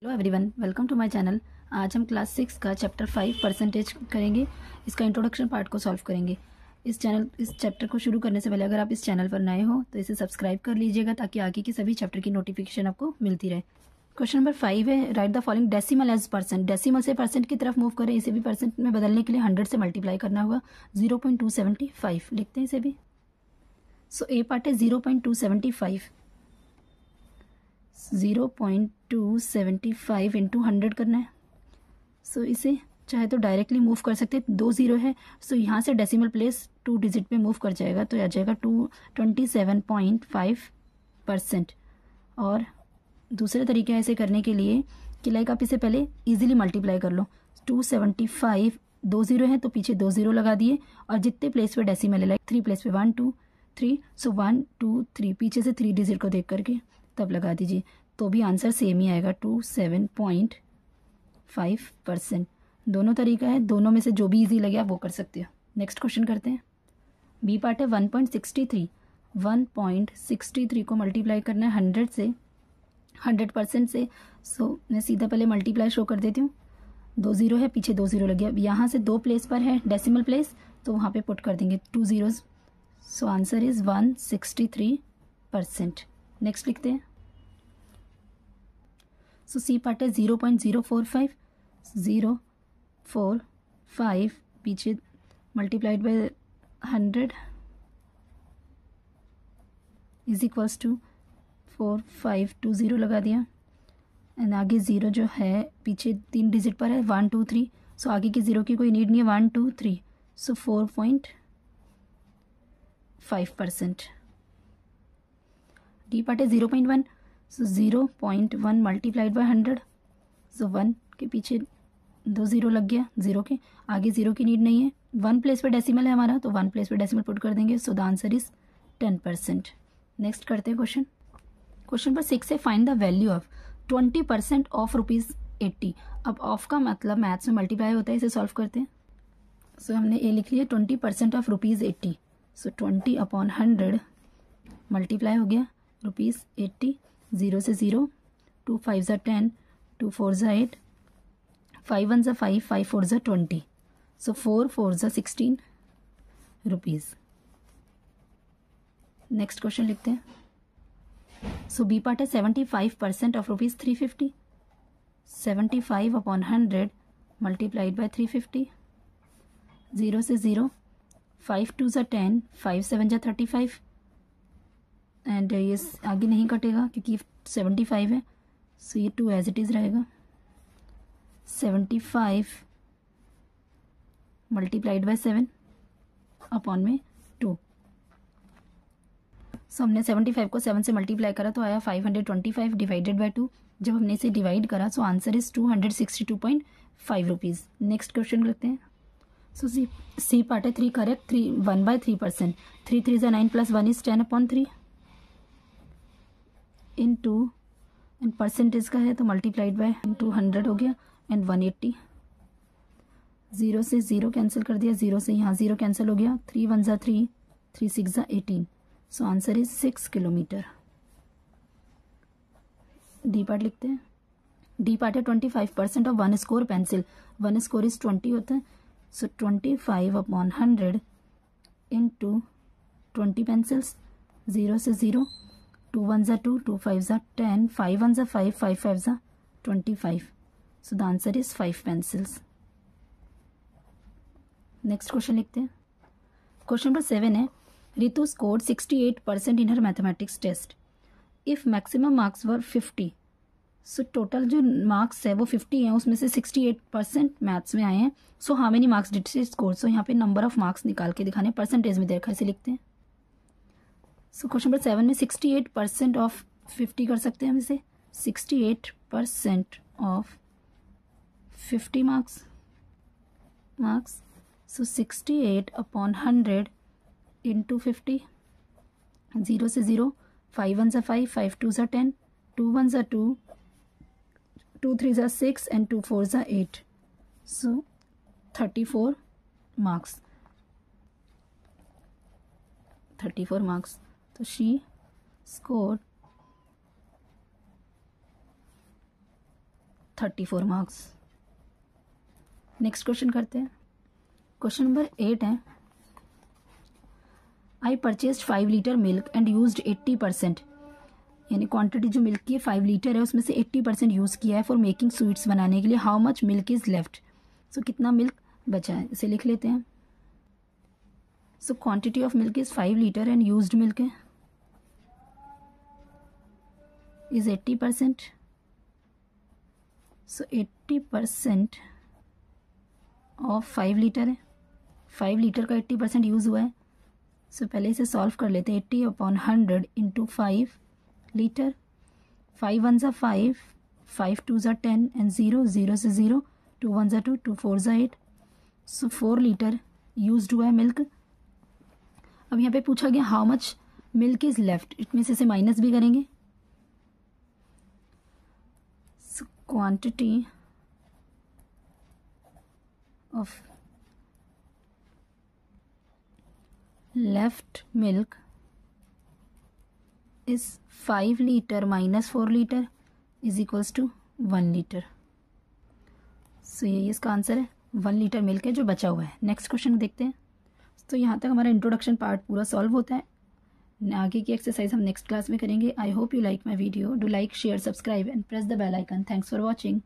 Hello everyone, welcome to my channel. आज हम class 6 का चैप्टर 5 परसेंटेज करेंगे। इसका इंट्रोडक्शन पार्ट को सॉल्व करेंगे। इस चैप्टर को शुरू करने से पहले अगर आप इस चैनल पर नए हो तो इसे सब्सक्राइब कर लीजिएगा ताकि आगे की सभी चैप्टर की नोटिफिकेशन आपको मिलती रहे। क्वेश्चन नंबर 5 है, write the following decimal as percent. Decimal से परसेंट की तरफ मूव करें। इसे भी परसेंट में बदलने के लिए 100 से मल्टीप्लाई करना होगा। 0.275 लिखते हैं इसे भी। सो ए पार्ट है 0.275 0.275 इंटू 100 करना है। सो इसे चाहे तो डायरेक्टली मूव कर सकते हैं, 2 0 है। सो यहाँ से डेसिमल प्लेस 2 डिजिट पे मूव कर जाएगा तो आ जाएगा 27.5%। और दूसरे तरीके ऐसे करने के लिए कि लाइक आप इसे पहले इजीली मल्टीप्लाई कर लो। 275 2 0 है तो पीछे 2 0 लगा दिए और जितने प्लेस पे डेसिमल है लाइक 3 प्लेस पे 1 2 3, सो 1 2 3 पीछे से 3 डिजिट को देख करके तब लगा दीजिए तो भी आंसर सेम ही आएगा 27.5%। दोनों तरीका है, दोनों में से जो भी इजी लगे आप वो कर सकते हो। नेक्स्ट क्वेश्चन करते हैं। बी पार्ट है 1.63 को मल्टीप्लाई करना है 100 से 100% से। सो मैं सीधा पहले मल्टीप्लाई शो कर देती हूँ। 2 0 है, पीछे 2 0 लग गया। यहाँ से 2 प्लेस पर है डेसिमल प्लेस तो वहाँ पे पुट कर देंगे 2 zeros। So answer is 163%। Next लिखते हैं। सो सी पार्ट है 0.045 पीछे multiplied by 100 is equals to 4520 लगा दिया। एंड आगे 0 जो है पीछे 3 डिजिट पर है 1 2 3। सो आगे के 0 की कोई नीड नहीं है, 1 2 3। सो 4.5%। डी पार्ट है 0.1। सो 0.1 मल्टीप्लाइड बाय 100। सो 1 के पीछे 2 0 लग गया, 0 के आगे 0 की नीड नहीं है। 1 प्लेस पे डेसिमल है हमारा तो 1 प्लेस पे डेसिमल पुट कर देंगे। सो द आंसर इज 10%। नेक्स्ट करते हैं क्वेश्चन नंबर 6 है, find the value of 20% of ₹80। अब ऑफ का मतलब मैथ्स में मल्टीप्लाई होता है, इसे सॉल्व करते हैं। सो हमने ए लिख लिया 20% ऑफ ₹80। सो 20/100 मल्टीप्लाई हो गया ₹80। 0 से 0, 2 5 10, 2 4 8, 5 1 5, 5 4 20। सो 4 4 16 रुपीज़। नेक्स्ट क्वेश्चन लिखते हैं। सो बी पार्ट है 75% ऑफ ₹350। 75/100 multiplied by 350। 0 से 0, 5 2 10, 5 7 35। एंड ये आगे नहीं कटेगा क्योंकि 75 है। सो ये 2 एज इट इज़ रहेगा। 75 मल्टीप्लाइड बाय 7 अपॉन में 2। सो हमने 75 को 7 से मल्टीप्लाई करा तो आया 525 डिवाइडेड बाय 2। जब हमने इसे डिवाइड करा सो answer is 262.5 rupees. Next question करते हैं। सो सी पार्ट है 3 correct 1/3%। 3 3 9 plus 1 is 10/3 into and percentage का है तो मल्टीप्लाइड बाय इंटू 100 हो गया एंड 180। 0 से 0 कैंसिल कर दिया, 0 से यहाँ 0 कैंसिल हो गया। 3 1 3, 3 6 18। सो answer is 6 kilometre. D part लिखते हैं। डी पार्ट है 25% of 1 score pencil. 1 score is 20 होता है। सो 25/100 इंटू 20 पेंसिल्स। 0 से 0, 2 1 2, 2 5 10, 5 1 5, 5 5 25। So the answer is 5 pencils. Next question लिखते हैं। क्वेश्चन नंबर 7 है, Ritu scored 68% in her mathematics test. If maximum marks were 50। So total जो मार्क्स है वो 50 हैं, उसमें से 68% मैथ्स में आए हैं। So how many marks did she score. So यहाँ पे नंबर ऑफ मार्क्स निकाल के दिखाने, परसेंटेज में देखा इसे लिखते हैं। सो क्वेश्चन नंबर 7 में 68% ऑफ 50 कर सकते हैं हम इसे। 68% ऑफ 50 मार्क्स। So 68/100 into 50। 0 से 0, 5 1 5, 5 2 10, 2 1 2, 2 3 6 एंड 2 4 8। So 34 marks. 34 मार्क्स। तो she scored 34 marks. Next question करते हैं। क्वेश्चन नंबर 8 है, I purchased 5 litre milk and used 80%, यानी क्वांटिटी जो मिल्क की 5 लीटर है उसमें से 80% यूज़ किया है फॉर मेकिंग स्वीट्स बनाने के लिए। How much milk is left, so कितना मिल्क बचा है, इसे लिख लेते हैं। So quantity of milk is 5 litre and used milk है इज़ 80%। सो 80% ऑफ 5 लीटर है, 5 लीटर का 80% यूज़ हुआ है। सो पहले इसे सॉल्व कर लेते हैं। 80/100 इंटू 5 लीटर, 5 1 ज़ा 5, 5 2 ज़ा 10 एंड 0 0 से 0, 2 1 ज़ा 2, 2 4 ज़ा 8। सो 4 लीटर यूज्ड हुआ है मिल्क। अब यहाँ पे पूछा गया how much milk is left, इसमें से माइनस भी करेंगे। So quantity of left milk is 5 litre minus 4 litre is equals to 1 litre. So ये इसका आंसर है, 1 लीटर मिल्क है जो बचा हुआ है। नेक्स्ट क्वेश्चन देखते हैं। तो यहाँ तक हमारा इंट्रोडक्शन पार्ट पूरा सॉल्व होता है। आगे की एक्सरसाइज हम नेक्स्ट क्लास में करेंगे। I hope you like my video. Do like, share, subscribe and press the bell icon. Thanks for watching.